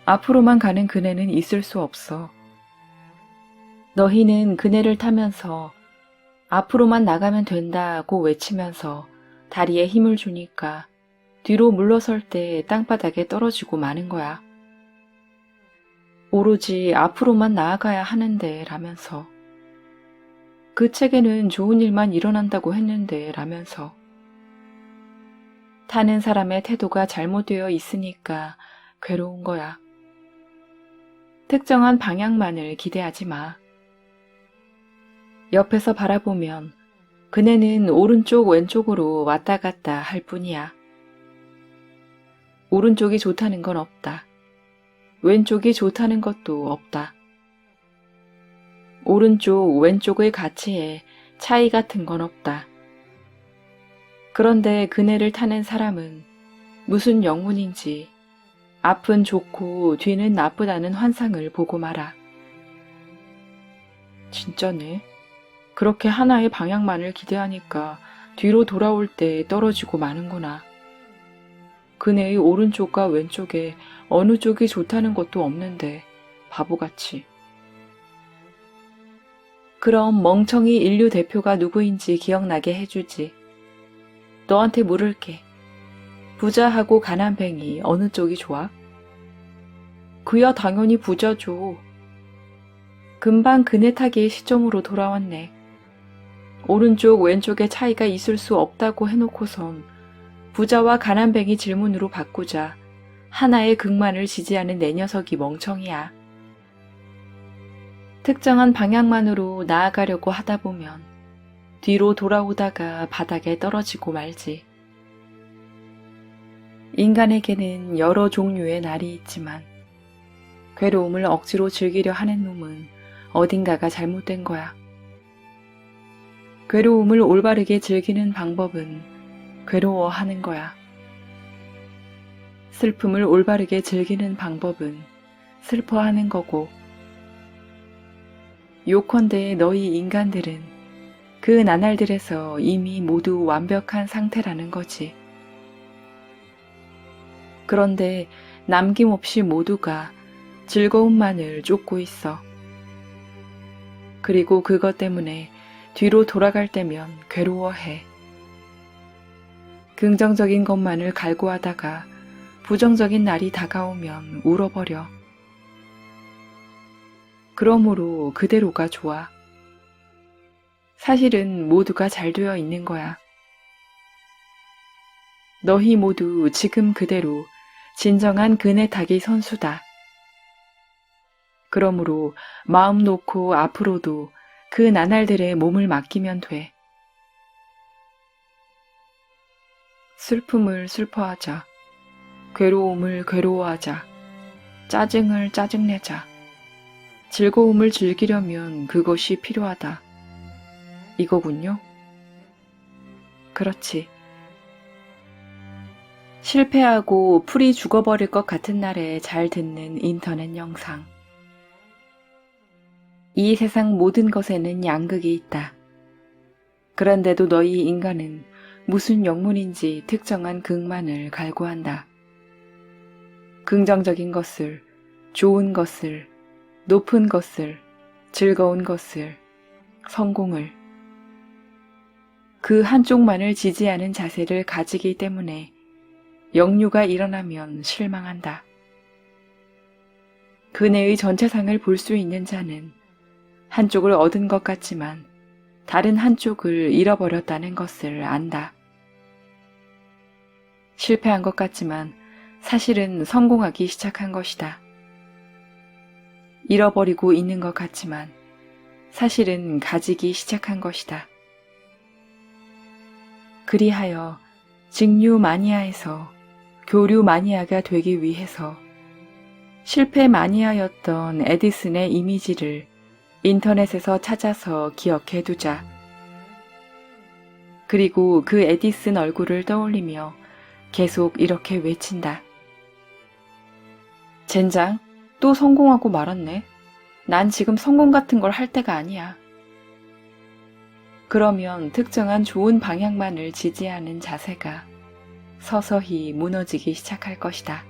앞으로만 가는 그네는 있을 수 없어. 너희는 그네를 타면서 앞으로만 나가면 된다고 외치면서 다리에 힘을 주니까 뒤로 물러설 때 땅바닥에 떨어지고 마는 거야. 오로지 앞으로만 나아가야 하는데 라면서. 그 책에는 좋은 일만 일어난다고 했는데 라면서. 타는 사람의 태도가 잘못되어 있으니까 괴로운 거야. 특정한 방향만을 기대하지 마. 옆에서 바라보면 그네는 오른쪽 왼쪽으로 왔다 갔다 할 뿐이야. 오른쪽이 좋다는 건 없다. 왼쪽이 좋다는 것도 없다. 오른쪽 왼쪽의 가치에 차이 같은 건 없다. 그런데 그네를 타는 사람은 무슨 영문인지 앞은 좋고 뒤는 나쁘다는 환상을 보고 말아. 진짜네. 그렇게 하나의 방향만을 기대하니까 뒤로 돌아올 때 떨어지고 마는구나. 그네의 오른쪽과 왼쪽에 어느 쪽이 좋다는 것도 없는데 바보같이. 그럼 멍청이 인류 대표가 누구인지 기억나게 해주지. 너한테 물을게. 부자하고 가난뱅이 어느 쪽이 좋아? 그야 당연히 부자죠. 금방 그네 타기의 시점으로 돌아왔네. 오른쪽 왼쪽의 차이가 있을 수 없다고 해놓고선 부자와 가난뱅이 질문으로 바꾸자 하나의 극만을 지지하는 내 녀석이 멍청이야. 특정한 방향만으로 나아가려고 하다 보면 뒤로 돌아오다가 바닥에 떨어지고 말지. 인간에게는 여러 종류의 날이 있지만 괴로움을 억지로 즐기려 하는 놈은 어딘가가 잘못된 거야. 괴로움을 올바르게 즐기는 방법은 괴로워하는 거야. 슬픔을 올바르게 즐기는 방법은 슬퍼하는 거고, 요컨대 너희 인간들은 그 나날들에서 이미 모두 완벽한 상태라는 거지. 그런데 남김없이 모두가 즐거움만을 쫓고 있어. 그리고 그것 때문에 뒤로 돌아갈 때면 괴로워해. 긍정적인 것만을 갈구하다가 부정적인 날이 다가오면 울어버려. 그러므로 그대로가 좋아. 사실은 모두가 잘 되어 있는 거야. 너희 모두 지금 그대로 진정한 그네 타기 선수다. 그러므로 마음 놓고 앞으로도 그 나날들의 몸을 맡기면 돼. 슬픔을 슬퍼하자. 괴로움을 괴로워하자. 짜증을 짜증내자. 즐거움을 즐기려면 그것이 필요하다. 이거군요. 그렇지. 실패하고 풀이 죽어버릴 것 같은 날에 잘 듣는 인터넷 영상. 이 세상 모든 것에는 양극이 있다. 그런데도 너희 인간은 무슨 영문인지 특정한 극만을 갈구한다. 긍정적인 것을, 좋은 것을, 높은 것을, 즐거운 것을, 성공을. 그 한쪽만을 지지하는 자세를 가지기 때문에 역류가 일어나면 실망한다. 그네의 전체상을 볼 수 있는 자는 한쪽을 얻은 것 같지만 다른 한쪽을 잃어버렸다는 것을 안다. 실패한 것 같지만 사실은 성공하기 시작한 것이다. 잃어버리고 있는 것 같지만 사실은 가지기 시작한 것이다. 그리하여 직류 마니아에서 교류 마니아가 되기 위해서 실패 마니아였던 에디슨의 이미지를 인터넷에서 찾아서 기억해 두자. 그리고 그 에디슨 얼굴을 떠올리며 계속 이렇게 외친다. 젠장, 또 성공하고 말았네. 난 지금 성공 같은 걸 할 때가 아니야. 그러면 특정한 좋은 방향만을 지지하는 자세가 서서히 무너지기 시작할 것이다.